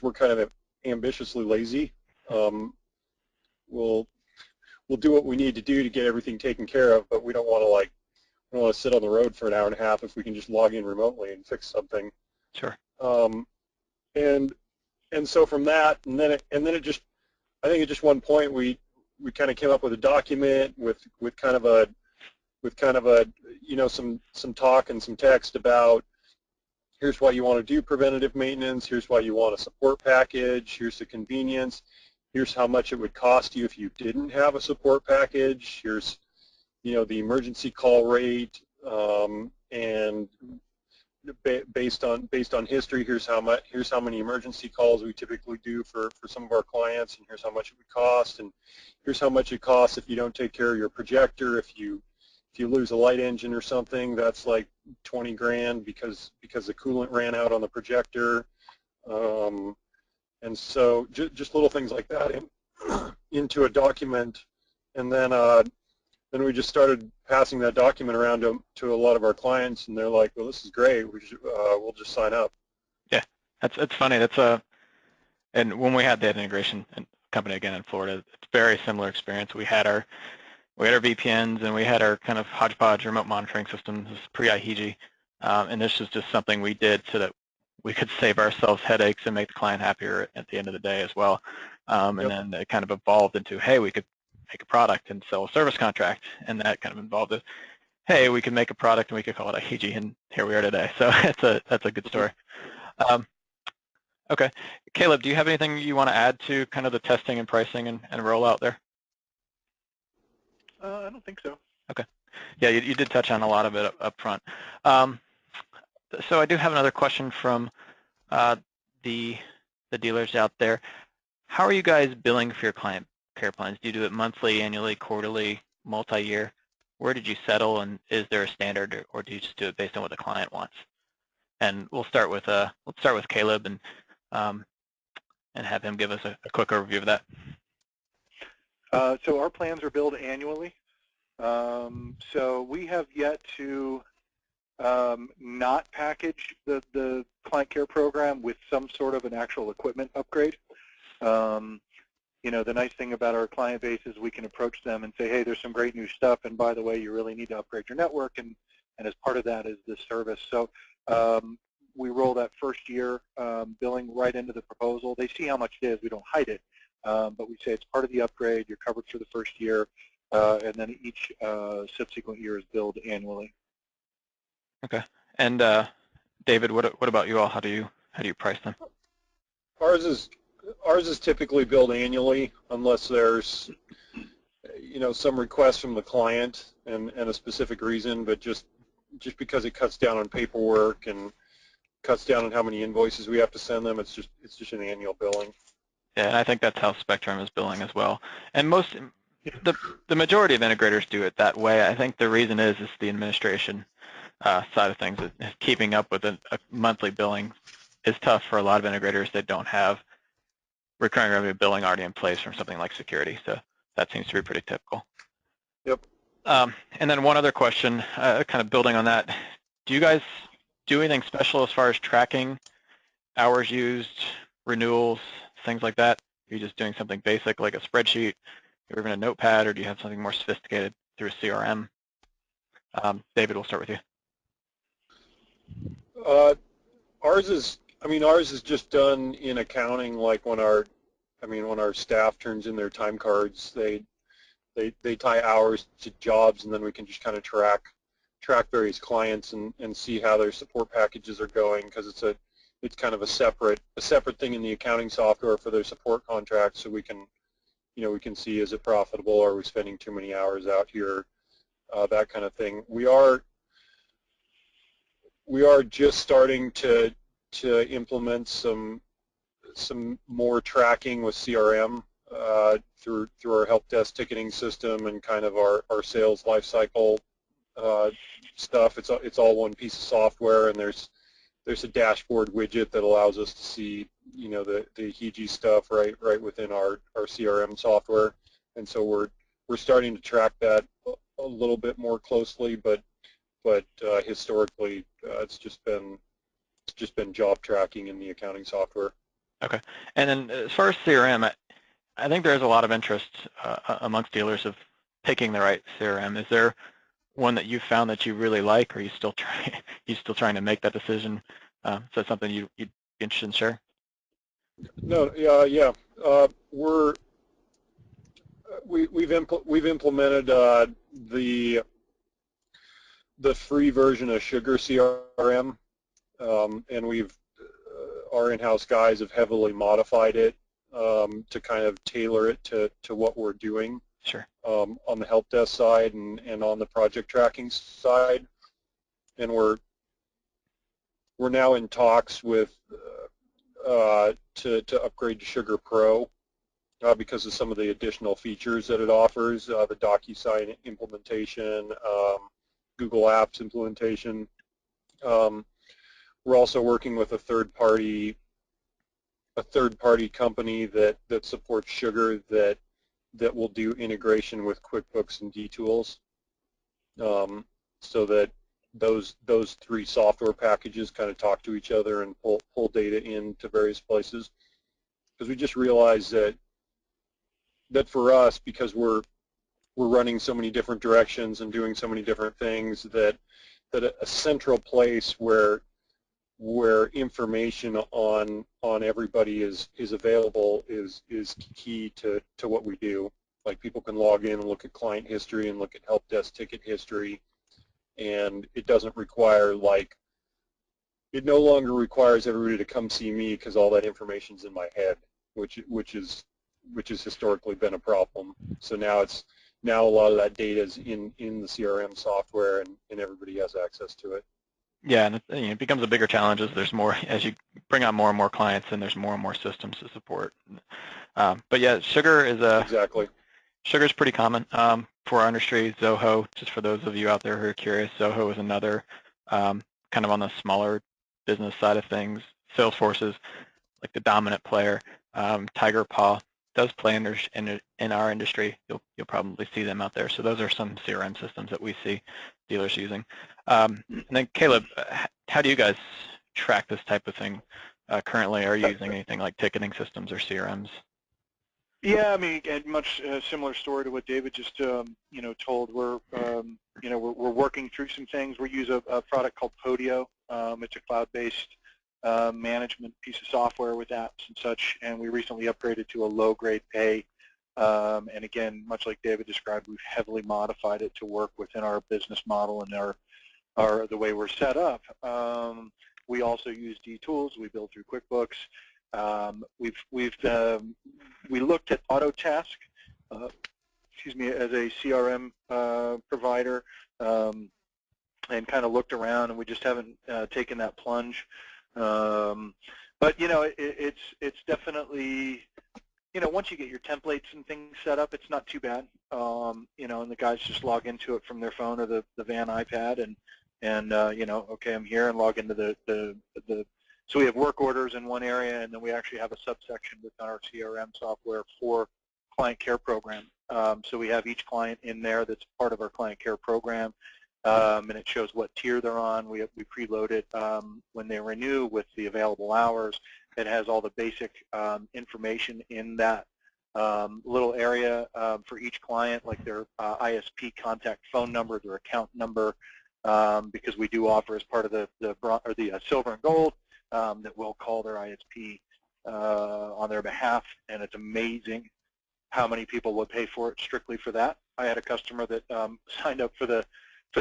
we're kind of ambitiously lazy. We'll do what we need to do to get everything taken care of, but we don't want to sit on the road for an hour and a half if we can just log in remotely and fix something. Sure. And so from that, and then it just, I think at just one point we kind of came up with a document with kind of a some talk and some text about here's why you want to do preventative maintenance, here's why you want a support package, here's the convenience, here's how much it would cost you if you didn't have a support package, here's the emergency call rate, and based on history, here's how many emergency calls we typically do for some of our clients, and here's how much it would cost, and here's how much it costs if you don't take care of your projector. If you lose a light engine or something, that's like 20 grand because the coolant ran out on the projector. And so just little things like that into a document, and then we just started passing that document around to a lot of our clients, and they're like, well, this is great, we'll just sign up. Yeah, it's funny. And when we had that integration company again in Florida, it's a very similar experience. We had our VPNs, and we had our kind of hodgepodge remote monitoring systems pre-IHG, and this was just something we did so that we could save ourselves headaches and make the client happier at the end of the day as well. And then it kind of evolved into, hey, we could make a product and sell a service contract, and that kind of involved it. Hey, we could make a product and we could call it IHG, and here we are today. So that's a good story. Okay, Caleb, do you have anything you want to add to kind of the testing and pricing and rollout there? I don't think so. Okay. Yeah, you did touch on a lot of it up front. So I do have another question from the dealers out there. How are you guys billing for your client care plans? Do you do it monthly, annually, quarterly, multi-year? Where did you settle, and is there a standard, or do you just do it based on what the client wants? And we'll start with Caleb and have him give us a quick overview of that. So our plans are billed annually. So we have yet to not package the client care program with some sort of an actual equipment upgrade. The nice thing about our client base is we can approach them and say, hey, there's some great new stuff, and by the way, you really need to upgrade your network, and as part of that is this service. So we roll that first year billing right into the proposal. They see how much it is. We don't hide it, but we say it's part of the upgrade. You're covered for the first year, and then each subsequent year is billed annually. Okay. And David, what about you all? How do you price them? Ours is typically billed annually unless there's some request from the client and a specific reason, but just because it cuts down on paperwork and cuts down on how many invoices we have to send them, it's just an annual billing. Yeah, and I think that's how Spectrum is billing as well. And the majority of integrators do it that way. I think the reason is the administration side of things. Keeping up with a monthly billing is tough for a lot of integrators that don't have recurring revenue billing already in place from something like security. So that seems to be pretty typical. Yep. And then one other question, kind of building on that. Do you guys do anything special as far as tracking hours used, renewals, things like that? Are you just doing something basic like a spreadsheet or even a notepad, or do you have something more sophisticated through a CRM? David, we'll start with you. Ours is just done in accounting, like when our staff turns in their time cards, they tie hours to jobs, and then we can just kind of track various clients and see how their support packages are going, because it's kind of a separate thing in the accounting software for their support contracts, so we can see, is it profitable, are we spending too many hours out here, that kind of thing. We are just starting to implement some more tracking with CRM through our help desk ticketing system and kind of our sales lifecycle stuff. It's all one piece of software, and there's a dashboard widget that allows us to see the HEG stuff right within our CRM software, and so we're starting to track that a little bit more closely, but historically it's just been job tracking in the accounting software. Okay. And then as far as CRM, I think there's a lot of interest amongst dealers of picking the right CRM. Is there one that you found that you really like, or are you still trying to make that decision? Is that something you'd be interested in sharing? No, yeah. We've implemented the free version of Sugar CRM, and our in-house guys have heavily modified it to kind of tailor it to what we're doing. Sure. On the help desk side and on the project tracking side, and we're now in talks with to upgrade to Sugar Pro because of some of the additional features that it offers, the DocuSign implementation, Google Apps implementation. We're also working with a third-party company that supports Sugar that will do integration with QuickBooks and DTools, so that those three software packages kind of talk to each other and pull data into various places. Because we just realized that for us, because we're running so many different directions and doing so many different things, that a central place where information on everybody is available is key to what we do. Like, people can log in and look at client history and look at help desk ticket history, and it doesn't require, it no longer requires everybody to come see me because all that information's in my head, which has historically been a problem. So now a lot of that data is in the CRM software, and everybody has access to it. Yeah, and it becomes a bigger challenge as you bring on more and more clients, and there's more and more systems to support. But yeah, Sugar is exactly. Sugar is pretty common for our industry. Zoho, just for those of you out there who are curious, Zoho is another kind of on the smaller business side of things. Salesforce is like the dominant player. Tiger Paw does play in our industry. You'll probably see them out there. So those are some CRM systems that we see dealers using. And then Caleb, how do you guys track this type of thing currently? Are you using anything like ticketing systems or CRMs? Yeah, I mean, much similar story to what David just told. We're working through some things. We use a product called Podio. It's a cloud-based management piece of software with apps and such, and we recently upgraded to a low-grade pay. And again, much like David described, we've heavily modified it to work within our business model and the way we're set up. We also use DTools. We build through QuickBooks. We looked at Autotask, as a CRM provider, and kind of looked around, and we just haven't taken that plunge. But it's definitely, once you get your templates and things set up, it's not too bad. And the guys just log into it from their phone or the van iPad, and okay, I'm here, and log into the. So we have work orders in one area, and then we actually have a subsection within our CRM software for client care program. So we have each client in there that's part of our client care program, and it shows what tier they're on. We preload it when they renew with the available hours. It has all the basic information in that little area for each client, like their ISP contact phone number, their account number, because we do offer as part of the silver and gold that will call their ISP on their behalf, and it's amazing how many people would pay for it strictly for that. I had a customer that signed up for the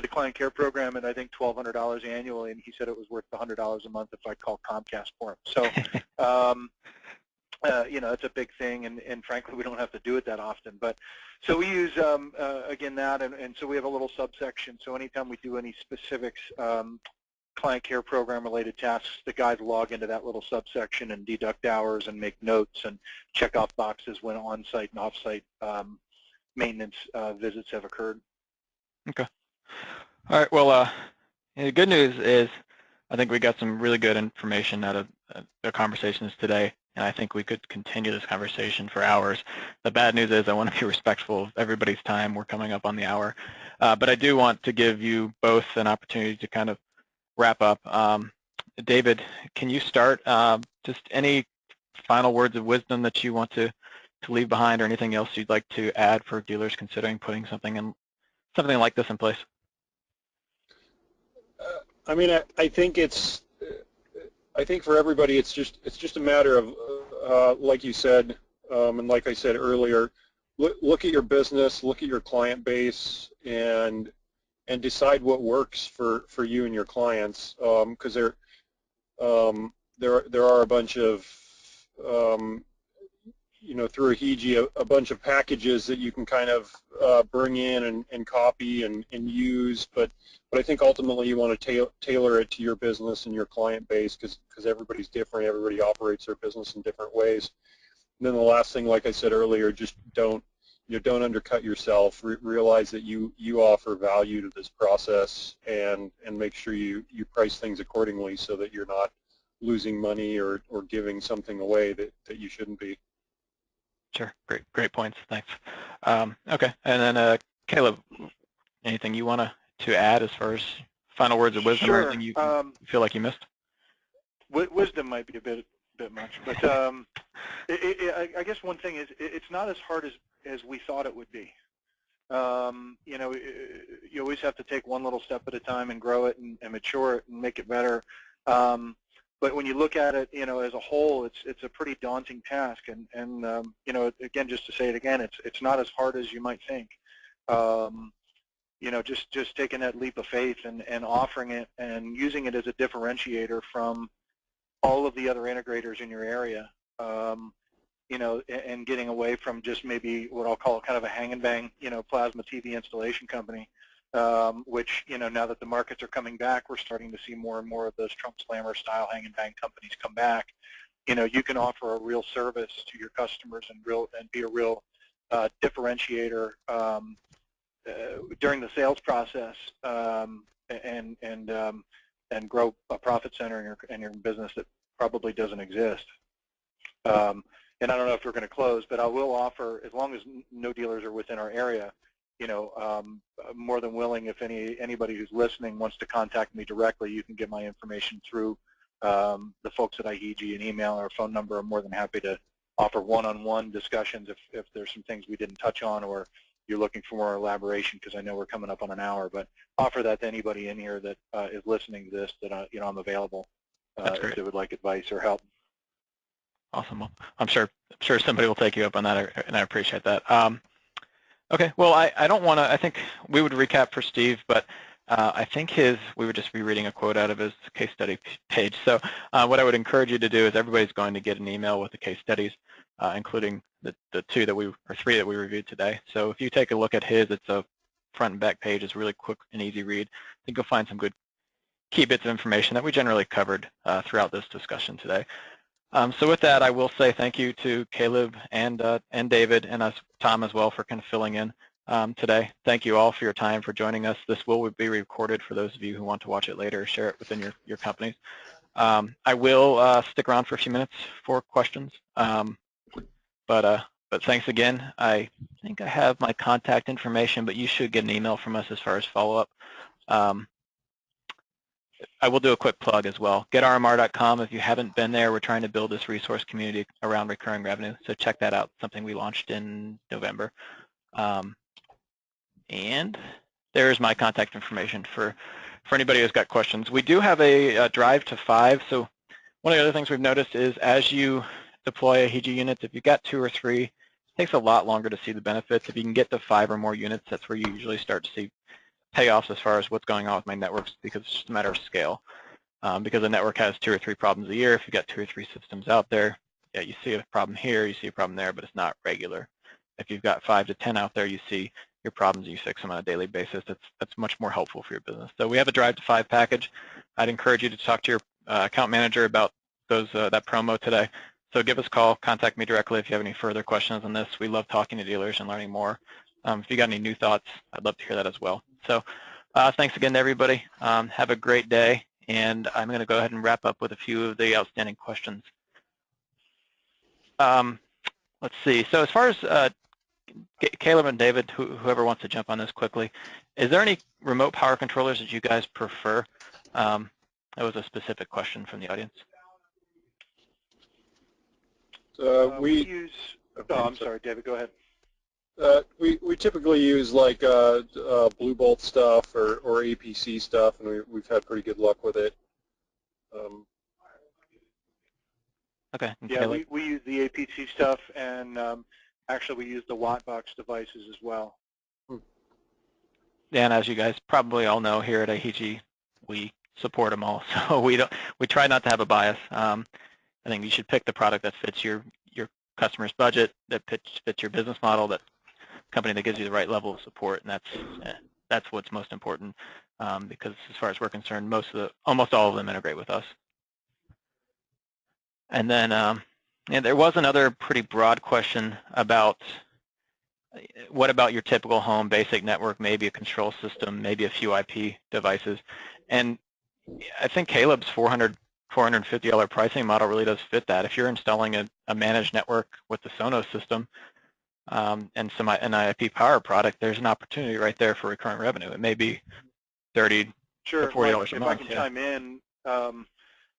client care program, and I think $1,200 annually, and he said it was worth $100 a month if I called Comcast for him. So, it's a big thing, and frankly, we don't have to do it that often. But so we use again that, and so we have a little subsection. So anytime we do any specifics, client care program related tasks, the guys log into that little subsection and deduct hours and make notes and check off boxes when on-site and off-site maintenance visits have occurred. Okay. All right. Well, the good news is I think we got some really good information out of the conversations today. and I think we could continue this conversation for hours. The bad news is I want to be respectful of everybody's time. We're coming up on the hour. But I do want to give you both an opportunity to kind of wrap up. David, can you start? Just any final words of wisdom that you want to leave behind, or anything else you'd like to add for dealers considering putting something like this in place? I mean, I think I think for everybody, it's just a matter of, like you said, and like I said earlier, look at your business, look at your client base, and decide what works for you and your clients, because there are a bunch of through a HEGE, a bunch of packages that you can kind of bring in and copy and use, but I think ultimately you want to tailor it to your business and your client base, because everybody's different, everybody operates their business in different ways. And then the last thing, like I said earlier, just don't undercut yourself. Realize that you offer value to this process, and make sure you price things accordingly so that you're not losing money or giving something away that you shouldn't be. Sure, great points, thanks. Okay, and then Caleb, anything you want to add as far as final words of wisdom? Sure. Or anything you feel like you missed? Wisdom might be a bit much, but I guess one thing is it's not as hard as we thought it would be. You always have to take one little step at a time and grow it and mature it and make it better. But when you look at it, as a whole, it's a pretty daunting task. And again, just to say it again, it's not as hard as you might think. Just taking that leap of faith and offering it and using it as a differentiator from all of the other integrators in your area, and getting away from just maybe what I'll call kind of a hang and bang, plasma TV installation company. Which, now that the markets are coming back, we're starting to see more and more of those Trump Slammer style hang and bang companies come back. You can offer a real service to your customers and be a real differentiator during the sales process, and grow a profit center in your business that probably doesn't exist. And I don't know if we're going to close, but I will offer, as long as no dealers are within our area, more than willing, if anybody who's listening wants to contact me directly, you can get my information through the folks at IHEG, an email or a phone number. I'm more than happy to offer one-on-one discussions if there's some things we didn't touch on, or you're looking for more elaboration, because I know we're coming up on an hour. But offer that to anybody in here that is listening to this, that I'm available if they would like advice or help. Awesome. Well, I'm sure somebody will take you up on that, and I appreciate that. Okay, well, I don't want to, I think we would recap for Steve, but I think we would just be reading a quote out of his case study page. So what I would encourage you to do is everybody's going to get an email with the case studies, including the three that we reviewed today. So if you take a look at his, it's a front and back page. It's a really quick and easy read. I think you'll find some good key bits of information that we generally covered throughout this discussion today. So with that, I will say thank you to Caleb and David and Tom as well for kind of filling in today. Thank you all for your time, for joining us. This will be recorded for those of you who want to watch it later, share it within your companies. I will stick around for a few minutes for questions, but thanks again. I think I have my contact information, but you should get an email from us as far as follow-up. I will do a quick plug as well. GetRMR.com. If you haven't been there, we're trying to build this resource community around recurring revenue, so check that out, something we launched in November. And there's my contact information for anybody who's got questions. We do have a drive to 5, so one of the other things we've noticed is as you deploy a HEGE units, if you've got 2 or 3, it takes a lot longer to see the benefits. If you can get to 5 or more units, that's where you usually start to see payoffs as far as what's going on with my networks, because it's just a matter of scale. Because a network has 2 or 3 problems a year. If you've got 2 or 3 systems out there, yeah, you see a problem here, you see a problem there, but it's not regular. If you've got 5 to 10 out there, you see your problems and you fix them on a daily basis. That's much more helpful for your business. So we have a Drive to 5 package. I'd encourage you to talk to your account manager about that promo today. So give us a call, contact me directly if you have any further questions on this. We love talking to dealers and learning more. If you got any new thoughts, I'd love to hear that as well. So thanks again to everybody. Have a great day, and I'm going to go ahead and wrap up with a few of the outstanding questions. Let's see. So as far as Caleb and David, whoever wants to jump on this quickly, is there any remote power controllers that you guys prefer? That was a specific question from the audience. We use. Oh, I'm sorry, David. Go ahead. We typically use like Blue Bolt stuff or APC stuff, and we've had pretty good luck with it. Okay. Yeah, we use the APC stuff, and actually we use the Wattbox devices as well. Yeah, and as you guys probably all know, here at AHG, we support them all, so we try not to have a bias. I think you should pick the product that fits your customer's budget, that fits your business model, that company that gives you the right level of support, and that's what's most important. Because as far as we're concerned, almost all of them integrate with us. And then there was another pretty broad question about what about your typical home basic network, maybe a control system, maybe a few IP devices. And I think Caleb's $450 pricing model really does fit that. If you're installing a managed network with the Sonos system and an IP power product, there's an opportunity right there for recurring revenue. It may be $30 to $40 a month. If I can chime in,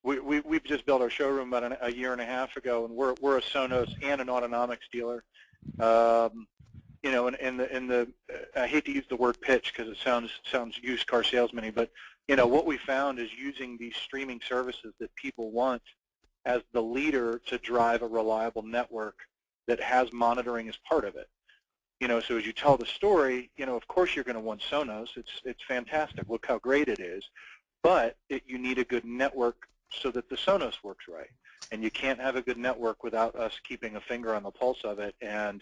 we've just built our showroom about a year and a half ago, and we're a Sonos and an Autonomics dealer. You know, I hate to use the word pitch because it sounds used car salesman-y, but you know what we found is using these streaming services that people want as the leader to drive a reliable network that has monitoring as part of it. You know, so as you tell the story, you know, of course you're going to want Sonos. It's fantastic. Look how great it is. But you need a good network so that the Sonos works right. And you can't have a good network without us keeping a finger on the pulse of it and,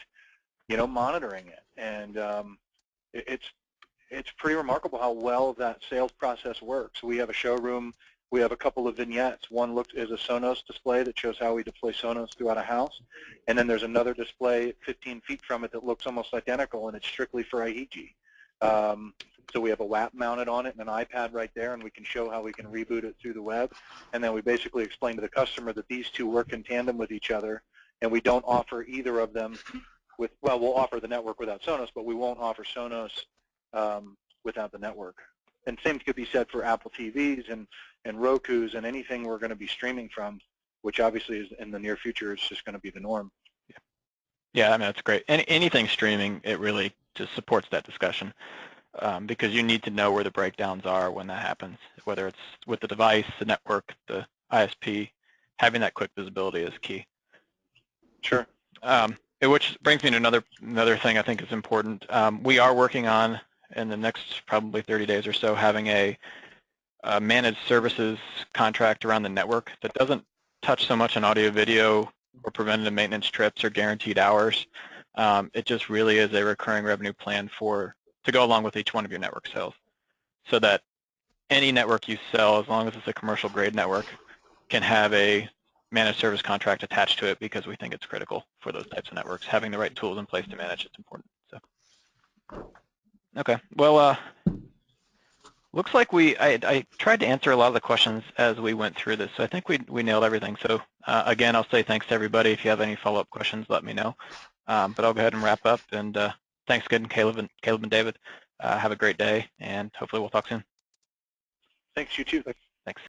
you know, monitoring it. And it's pretty remarkable how well that sales process works. We have a showroom. We have a couple of vignettes. One is a Sonos display that shows how we deploy Sonos throughout a house. And then there's another display 15 feet from it that looks almost identical, and it's strictly for IHG. So we have a WAP mounted on it and an iPad right there, and we can show how we can reboot it through the web. And then we basically explain to the customer that these two work in tandem with each other, and we don't offer either of them with, well, we'll offer the network without Sonos, but we won't offer Sonos without the network. And same could be said for Apple TVs and Rokus and anything we're going to be streaming from, which obviously is in the near future is just going to be the norm. Yeah, I mean, that's great. Anything streaming, it really just supports that discussion because you need to know where the breakdowns are when that happens, whether it's with the device, the network, the ISP. Having that quick visibility is key. Sure. Which brings me to another thing I think is important. We are working on, in the next probably 30 days or so, having a managed services contract around the network that doesn't touch so much on audio, video, or preventative maintenance trips or guaranteed hours. It just really is a recurring revenue plan to go along with each one of your network sales, so that any network you sell, as long as it's a commercial grade network, can have a managed service contract attached to it, because we think it's critical for those types of networks. Having the right tools in place to manage it's important. So, okay, well, looks like I tried to answer a lot of the questions as we went through this, so I think we nailed everything. So again, I'll say thanks to everybody. If you have any follow-up questions, let me know. But I'll go ahead and wrap up. And thanks again, Caleb and David. Have a great day, and hopefully we'll talk soon. Thanks, you too.